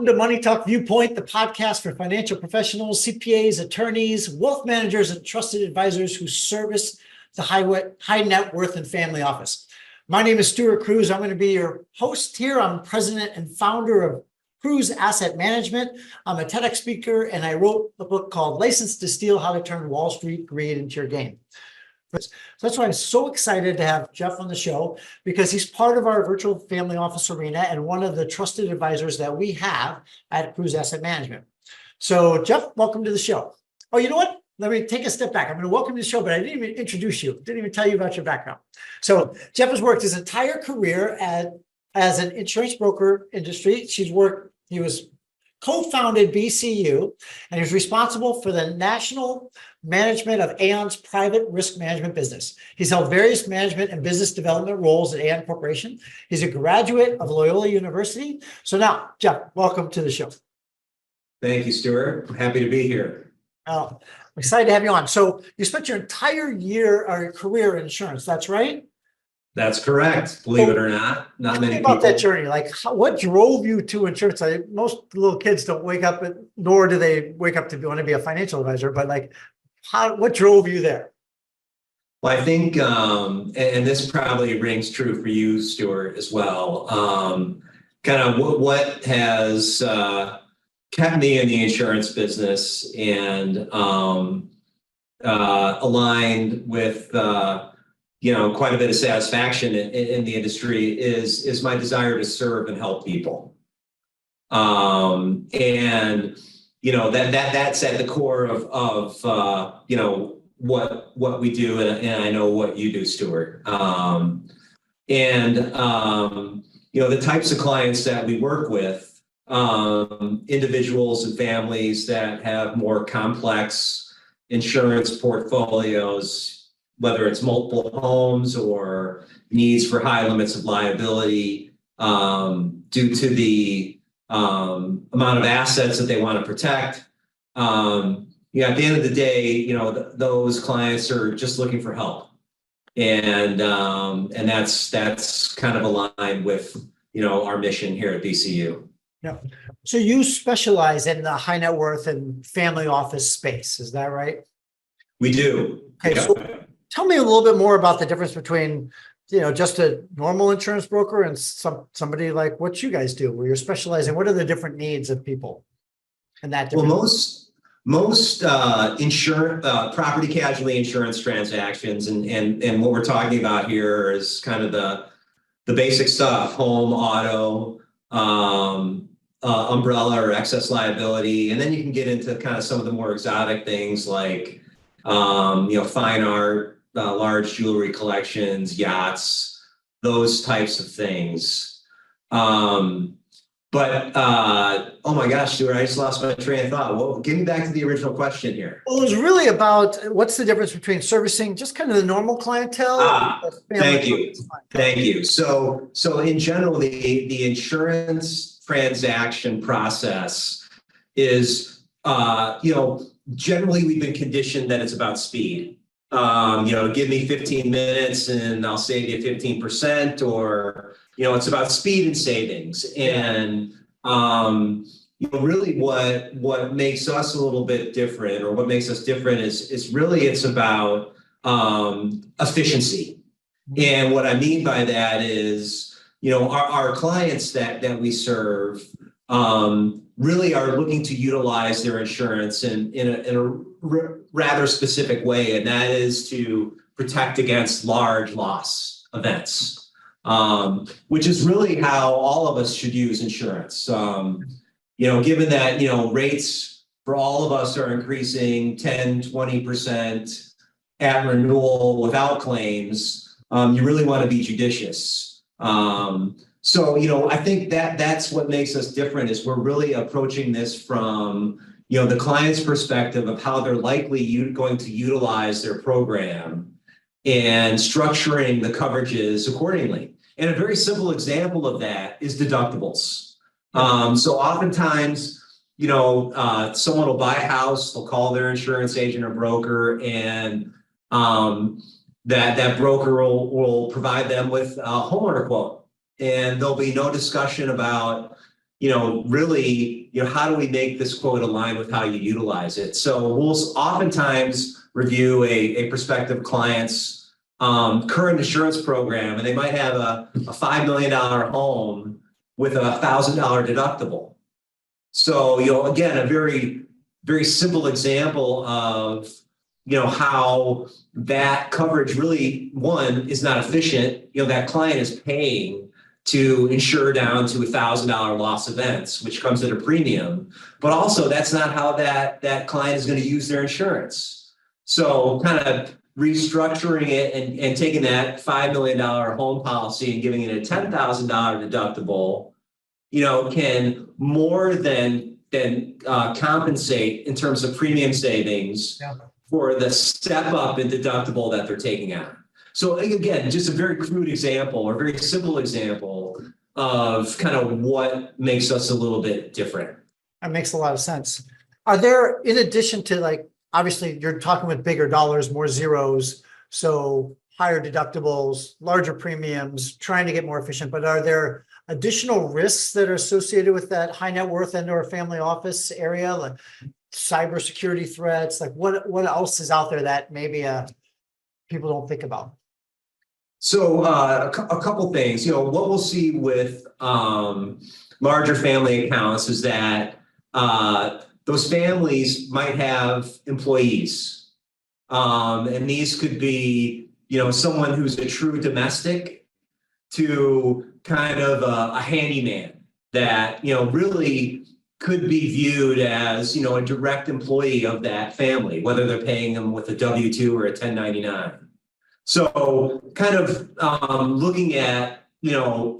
to Money Talk Viewpoint, the podcast for financial professionals, CPAs, attorneys, wealth managers, and trusted advisors who service the high net worth and family office. My name is Stuart Cruz. I'm going to be your host here. I'm president and founder of Cruz Asset Management. I'm a TEDx speaker, and I wrote a book called License to Steal: How to Turn Wall Street Greed into Your Game. So that's why I'm so excited to have Jeff on the show, because he's part of our virtual family office arena and one of the trusted advisors that we have at Cruz Asset Management. So Jeff, welcome to the show. Oh, you know what? Let me take a step back. I'm going to welcome you to the show, but I didn't even introduce you. Didn't even tell you about your background. So Jeff has worked his entire career as an insurance broker industry. He was co-founded BCU, and he was responsible for the national management of Aon's private risk management business. He's held various management and business development roles at Aon Corporation. He's a graduate of Loyola University. So now, Jeff, welcome to the show. Thank you, Stuart. I'm happy to be here. Oh, I'm excited to have you on. So you spent your entire career in insurance, that's right? That's correct. Believe it or not, not many people. About that journey, what drove you to insurance? Most little kids don't wake up, nor do they wake up to want to be a financial advisor. But what drove you there? Well, I think, and this probably rings true for you, Stuart, as well. Kind of what has kept me in the insurance business and aligned with quite a bit of satisfaction in the industry is my desire to serve and help people. That's at the core of what we do, and I know what you do, Stuart. The types of clients that we work with, individuals and families that have more complex insurance portfolios, whether it's multiple homes or needs for high limits of liability due to the amount of assets that they want to protect. At the end of the day, those clients are just looking for help, and that's kind of aligned with our mission here at BCU. Yeah. So you specialize in the high net worth and family office space, is that right? We do. Okay. Yeah. So tell me a little bit more about the difference between, just a normal insurance broker and somebody like what you guys do, where you're specializing. What are the different needs of people in that? Well, most insurance, property casualty insurance transactions, and what we're talking about here is kind of the basic stuff: home, auto, umbrella or excess liability, and then you can get into kind of some of the more exotic things like fine art, large jewelry collections, yachts, those types of things. Oh my gosh, Stuart, I just lost my train of thought. Well, get me back to the original question here. Well, it was really about what's the difference between servicing just kind of the normal clientele. Thank you. So in general, the insurance transaction process is, generally we've been conditioned that it's about speed. Give me 15 minutes and I'll save you 15%, or, it's about speed and savings. And, really what makes us a little bit different, or what makes us different is really it's about efficiency. And what I mean by that is, our clients that we serve really are looking to utilize their insurance in a rather specific way, and that is to protect against large loss events, which is really how all of us should use insurance. Given that, rates for all of us are increasing 10, 20% at renewal without claims, you really want to be judicious. I think that's what makes us different, is we're really approaching this from, the client's perspective of how they're likely going to utilize their program and structuring the coverages accordingly. And a very simple example of that is deductibles. So oftentimes, someone will buy a house, they'll call their insurance agent or broker, and that broker will provide them with a homeowner quote. And there'll be no discussion about really, how do we make this quote align with how you utilize it? So we'll oftentimes review a prospective client's current insurance program, and they might have a $5 million home with a $1,000 deductible. So, again, a very, very simple example of, how that coverage really, one, is not efficient. That client is paying to insure down to $1,000 loss events, which comes at a premium. But also, that's not how that client is going to use their insurance. So kind of restructuring it and taking that $5 million home policy and giving it a $10,000 deductible, can more than compensate in terms of premium savings for the step up in deductible that they're taking out. So again, just a very crude example or very simple example of kind of what makes us a little bit different. That makes a lot of sense. Are there, in addition to obviously you're talking with bigger dollars, more zeros, so higher deductibles, larger premiums, trying to get more efficient, but are there additional risks that are associated with that high net worth and or family office area, like cybersecurity threats? Like what else is out there that maybe people don't think about? So a couple things, what we'll see with larger family accounts is that those families might have employees, and these could be, someone who's a true domestic to kind of a handyman that, really could be viewed as, a direct employee of that family, whether they're paying them with a W-2 or a 1099. So kind of looking at,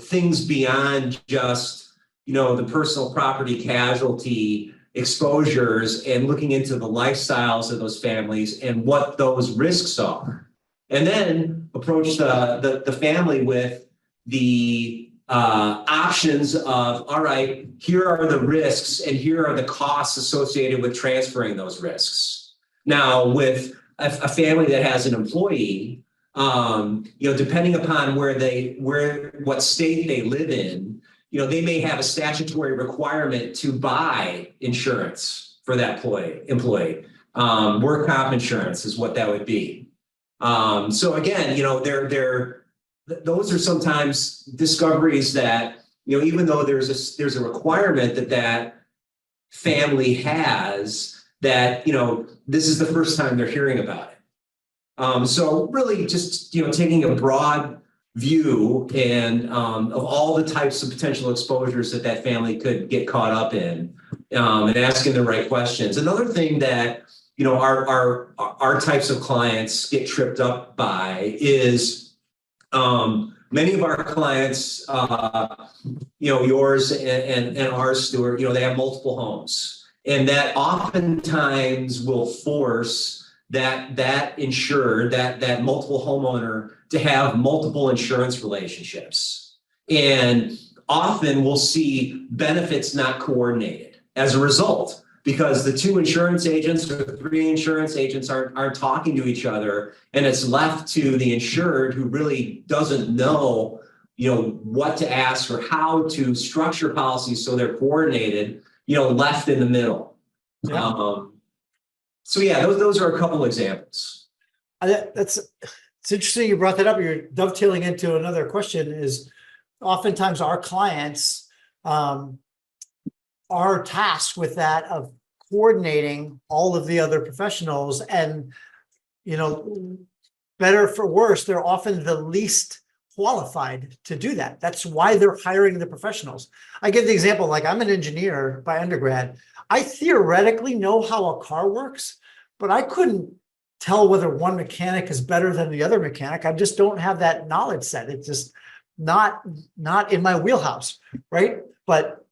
things beyond just, the personal property casualty exposures and looking into the lifestyles of those families and what those risks are. And then approach the family with the options of, all right, here are the risks and here are the costs associated with transferring those risks. Now, with a family that has an employee, depending upon what state they live in, they may have a statutory requirement to buy insurance for that employee. Work comp insurance is what that would be. So again, those are sometimes discoveries that, even though there's a requirement that family has, that, this is the first time they're hearing about it. So really just, taking a broad view and of all the types of potential exposures that family could get caught up in, and asking the right questions. Another thing that, our types of clients get tripped up by is many of our clients, yours and ours, Stuart, they have multiple homes, and that oftentimes will force that insured, that multiple homeowner to have multiple insurance relationships. And often we'll see benefits not coordinated as a result, because the two insurance agents or the three insurance agents aren't talking to each other, and it's left to the insured who really doesn't know, what to ask or how to structure policies so they're coordinated, left in the middle. Yeah. So yeah, those are a couple examples. It's interesting you brought that up. You're dovetailing into another question is oftentimes our clients are tasked with that of coordinating all of the other professionals, and better for worse, they're often the least qualified to do that. That's why they're hiring the professionals. I give the example, like I'm an engineer by undergrad. I theoretically know how a car works, but I couldn't tell whether one mechanic is better than the other mechanic. I just don't have that knowledge set. It's just not in my wheelhouse, right? But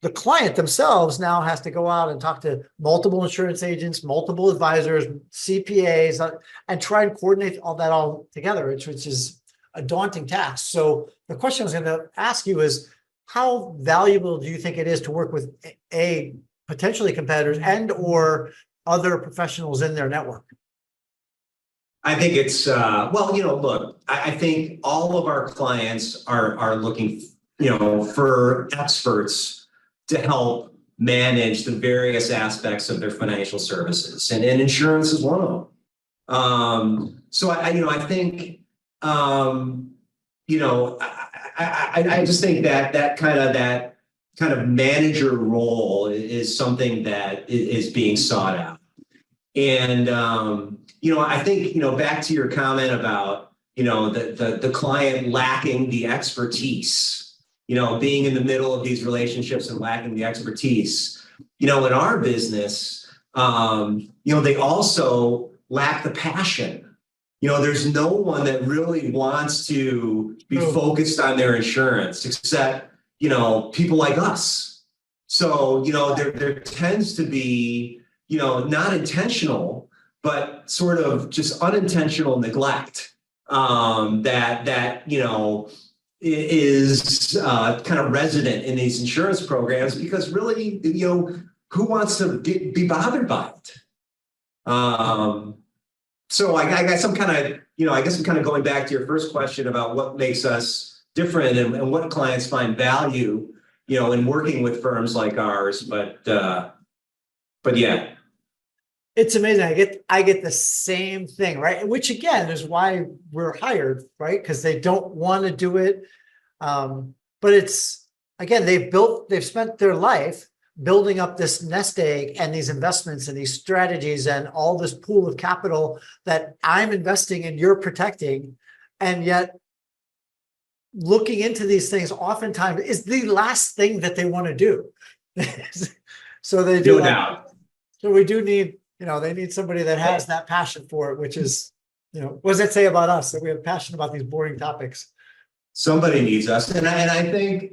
the client themselves now has to go out and talk to multiple insurance agents, multiple advisors, CPAs, and try and coordinate all together, which is a daunting task. So the question I was going to ask you is, how valuable do you think it is to work with potentially competitors and or other professionals in their network? I think it's, look, I think all of our clients are looking, for experts to help manage the various aspects of their financial services, and insurance is one of them. So I think, I just think that kind of manager role is something that is being sought out. And, I think, back to your comment about, the client lacking the expertise, being in the middle of these relationships and lacking the expertise, in our business, they also lack the passion. There's no one that really wants to be focused on their insurance except, people like us. So, there tends to be, not intentional, but sort of just unintentional neglect that is kind of resident in these insurance programs, because really, who wants to be bothered by it? So I guess I'm kind of going back to your first question about what makes us different and what clients find value, in working with firms like ours. But yeah. It's amazing. I get the same thing, right? Which again is why we're hired, right? Because they don't want to do it. But it's, again, they've spent their life building up this nest egg and these investments and these strategies and all this pool of capital that I'm investing and you're protecting. And yet looking into these things oftentimes is the last thing that they want to do. So they do. No doubt. So we do need, they need somebody that has that passion for it, which is, what does that say about us, that we have passion about these boring topics? Somebody needs us. And I think,